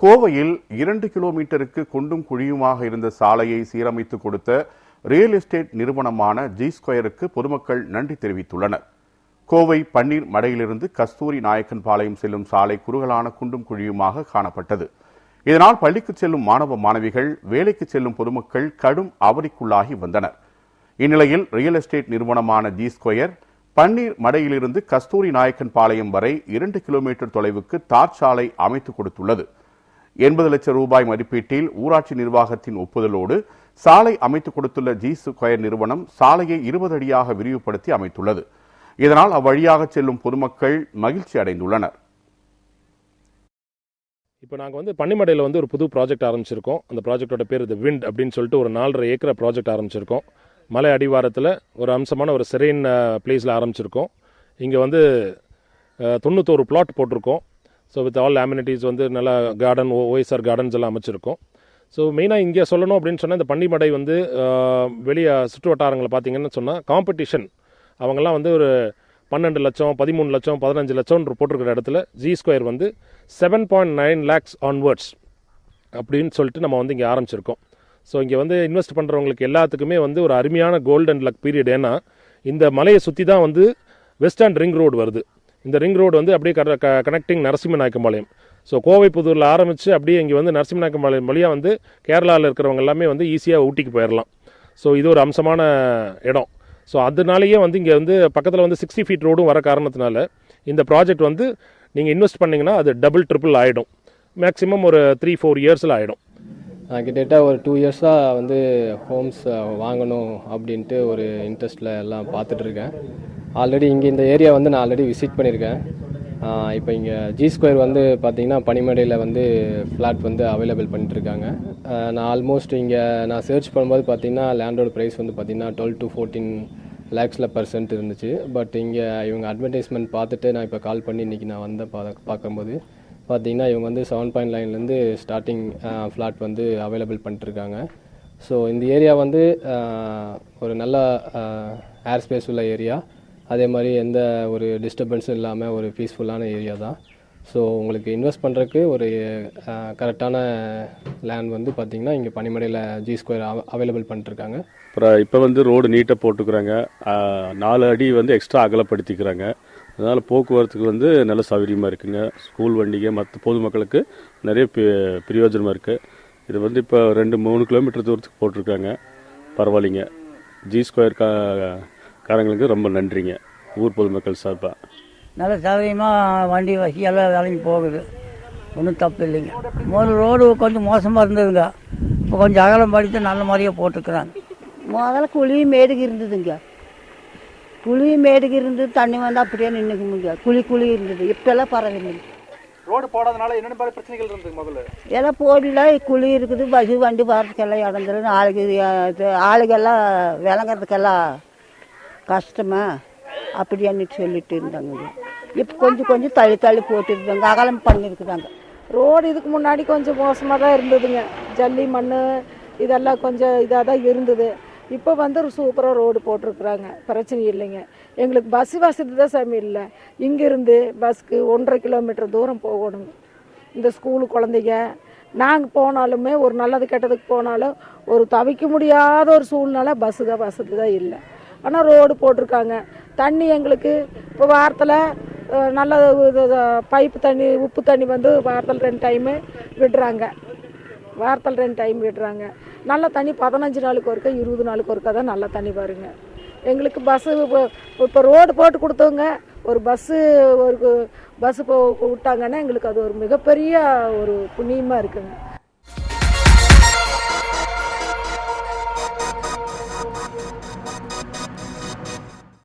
கோவையில் 2 கிலோமீட்டருக்கு குண்டும் குழியுமாக இருந்த சாலையை சீரமைத்து கொடுத்த ரியல் எஸ்டேட் நிறுவனமான ஜி ஸ்கொயருக்கு பொதுமக்கள் நன்றி தெரிவித்துள்ளனர். கோவை பன்னீர் மடையிலிருந்து கஸ்தூரி நாயக்கன் பாளையம் செல்லும் சாலை குறுகலான குண்டும் குழியுமாக காணப்பட்டது. இதனால் பள்ளிக்கு செல்லும் மாணவ மாணவிகள், வேலைக்கு செல்லும் பொதுமக்கள் கடும் அவதிக்குள்ளாகி வந்தனர். இந்நிலையில் ரியல் எஸ்டேட் நிறுவனமான ஜி ஸ்கொயர் பன்னீர் மடையிலிருந்து கஸ்தூரி நாயக்கன் பாளையம் வரை 2 கிலோமீட்டர் தொலைவுக்கு தார் சாலை அமைத்துக் கொடுத்துள்ளது. 80 லட்சம் ரூபாய் மதிப்பீட்டில் ஊராட்சி நிர்வாகத்தின் ஒப்புதலோடு சாலை அமைத்துக் கொடுத்துள்ள ஜி ஸ்கொயர் நிறுவனம் சாலையை 20 அடியாக விரிவுபடுத்தி அமைத்துள்ளது. இதனால் அவ்வழியாக செல்லும் பொதுமக்கள் மகிழ்ச்சி அடைந்துள்ளனர். இப்போ நாங்கள் பன்னிமடையில் ஒரு புது ப்ராஜெக்ட் ஆரம்பிச்சிருக்கோம். அந்த ப்ராஜெக்டோட பேர் இது விண்ட் அப்படின்னு சொல்லிட்டு ஒரு 4.5 ஏக்கர் ப்ராஜெக்ட் ஆரம்பிச்சிருக்கோம். மலை அடிவாரத்தில் ஒரு அம்சமான ஒரு செரேன் பிளேஸில் ஆரம்பிச்சிருக்கோம். இங்கே 91 பிளாட் போட்டிருக்கோம். ஸோ வித் ஆல் அம்யூனிட்டிஸ் நல்லா கார்டன், ஓஎஸ்ஆர் கார்டன்ஸ் எல்லாம் அமைச்சிருக்கோம். ஸோ மெயினாக இங்கே சொல்லணும் அப்படின்னு சொன்னால் இந்த பன்னிமடை வெளியே சுற்று வட்டாரங்களை பார்த்தீங்கன்னு சொன்னால் காம்படிஷன் அவங்கெல்லாம் ஒரு 12 லட்சம், 13 லட்சம், 15 லட்சம் போட்டிருக்கிற இடத்துல ஜி ஸ்கொயர் 7.9 lakhs ஆன்வர்ட்ஸ் அப்படின்னு சொல்லிட்டு நம்ம இங்கே ஆரம்பிச்சிருக்கோம். ஸோ இங்கே இன்வெஸ்ட் பண்ணுறவங்களுக்கு எல்லாத்துக்குமே ஒரு அருமையான கோல்டன் லக் பீரியட். ஏன்னா இந்த மலையை சுற்றி தான் வெஸ்ட் அண்ட் ரிங் ரோடு வருது. இந்த ரிங் ரோடு அப்படியே கனெக்டிங் நரசிம்மநாயக்கம்பாளையம். ஸோ கோவை புதூரில் ஆரம்பித்து அப்படியே இங்கே நரசிம்மநாயக்கம்பாளையம் வழியாக கேரளாவில் இருக்கிறவங்க எல்லாமே ஈஸியாக ஊட்டிக்கு போயிடலாம். ஸோ இது ஒரு அம்சமான இடம். ஸோ அதனாலேயே இங்கே பக்கத்தில் 60 ஃபீட் ரோடும் வர காரணத்தினால இந்த ப்ராஜெக்ட் நீங்கள் இன்வெஸ்ட் பண்ணிங்கன்னா அது டபுள் ட்ரிபிள் ஆகிடும். மேக்ஸிமம் ஒரு 3-4 இயர்ஸில் ஆகிடும். கிட்டத்தட்ட ஒரு 2 இயர்ஸாக ஹோம்ஸ் வாங்கணும் அப்படின்ட்டு ஒரு இன்ட்ரெஸ்ட்டில் எல்லாம் பார்த்துட்ருக்கேன். ஆல்ரெடி இங்கே இந்த ஏரியா நான் ஆல்ரெடி விசிட் பண்ணியிருக்கேன். இப்போ இங்கே ஜி ஸ்கொயர் பார்த்தீங்கன்னா பனிமடையில் ஃப்ளாட் அவைலபிள் பண்ணிட்டுருக்காங்க. நான் ஆல்மோஸ்ட் இங்கே நான் சர்ச் பண்ணும்போது பார்த்தீங்கன்னா லேண்டோட ப்ரைஸ் பார்த்தீங்கன்னா 12 to 14 lakhsல % இருந்துச்சு. பட் இங்கே இவங்க அட்வர்டைஸ்மெண்ட் பார்த்துட்டு நான் இப்போ கால் பண்ணி இன்றைக்கி நான் பார்க்கும்போது பார்த்தீங்கன்னா இவங்க 7.9லேருந்து ஸ்டார்டிங் ஃப்ளாட் அவைலபிள் பண்ணிட்டுருக்காங்க. ஸோ இந்த ஏரியா ஒரு நல்ல ஏர் ஸ்பேஸ் உள்ள ஏரியா. அதே மாதிரி எந்த ஒரு டிஸ்டர்பன்ஸும் இல்லாமல் ஒரு பீஸ்ஃபுல்லான ஏரியா தான். ஸோ உங்களுக்கு இன்வெஸ்ட் பண்ணுறதுக்கு ஒரு கரெக்டான லேண்ட் பார்த்தீங்கன்னா இங்கே பனிமடையில் ஜி ஸ்கொயர் அவைலபிள் பண்ணிட்டுருக்காங்க. அப்புறம் இப்போ ரோடு நீட்டாக போட்டுக்கிறாங்க. 4 அடி எக்ஸ்ட்ரா அகலப்படுத்திக்கிறாங்க. அதனால் போக்குவரத்துக்கு நல்ல சௌகரியமாக இருக்குங்க. ஸ்கூல் வண்டிங்க மற்ற பொதுமக்களுக்கு நிறைய பிரயோஜனமாக இருக்குது. இது இப்போ 2-3 கிலோமீட்டர் தூரத்துக்கு போட்டிருக்காங்க. பரவாயில்லைங்க. ஜி ஸ்கொயர் காரங்களுக்கு ரொம்ப நன்றிங்க. ஊர் பொதுமக்கள் சார்பாக நல்ல சௌகரியமாக வண்டி வசதியெல்லாம் வேலைக்கு போகுது. ஒன்றும் தப்பு இல்லைங்க. முதல்ல ரோடு கொஞ்சம் மோசமாக இருந்ததுங்க. இப்போ கொஞ்சம் அகலம் படித்து நல்ல மாதிரியாக போட்டுருக்குறாங்க. முதல்ல குழியும் மேடுக்கு இருந்ததுங்க. குழி மேடுக்கு இருந்தது, தண்ணி அப்படியே நின்றுக்குங்க. குழி இருந்தது. இப்போல்லாம் பரவாயில்லைங்க. ரோடு போடாதனால என்னென்ன மாதிரி பிரச்சனைகள் இருந்தது? முதல்ல எல்லாம் போடல, குழி இருக்குது, பஸ் வண்டி போகிறதுக்கெல்லாம் இடந்துருன்னு ஆளுகெல்லாம் விளங்குறதுக்கெல்லாம் கஷ்டமா அப்படின்னு சொல்லிட்டு இருந்தாங்க. இப்போ கொஞ்சம் தள்ளி போட்டுருந்தாங்க, அகலம் பண்ணியிருக்குறாங்க. ரோடு இதுக்கு முன்னாடி கொஞ்சம் மோசமாக தான் இருந்ததுங்க. ஜல்லி மண் இதெல்லாம் கொஞ்சம் இதாக தான் இருந்தது. இப்போ ஒரு சூப்பராக ரோடு போட்டிருக்குறாங்க. பிரச்சனை இல்லைங்க. எங்களுக்கு பஸ் வசதி தான் சாமி இல்லை. இங்கேருந்து பஸ்க்கு 1.5 கிலோமீட்டர் தூரம் போகணும். இந்த ஸ்கூலு குழந்தைங்க நாங்கள் போனாலுமே ஒரு நல்லது கெட்டதுக்கு போனாலும் ஒரு தவிக்க முடியாத ஒரு சூழ்நிலை வசதி தான் இல்லை. ஆனால் ரோடு போட்டிருக்காங்க. தண்ணி எங்களுக்கு இப்போ வாரத்தில் நல்ல பைப்பு தண்ணி, உப்பு தண்ணி வாரத்தில் 2 டைமு விடுறாங்க. நல்ல தண்ணி 15 நாளுக்கு ஒருக்கா, 20 நாளுக்கு ஒருக்கா தான் நல்ல தண்ணி பாருங்க. எங்களுக்கு பஸ்ஸு இப்போ ரோடு போட்டு கொடுத்தவங்க ஒரு பஸ்ஸு விட்டாங்கன்னா எங்களுக்கு அது ஒரு மிகப்பெரிய ஒரு புண்ணியமாக இருக்குங்க.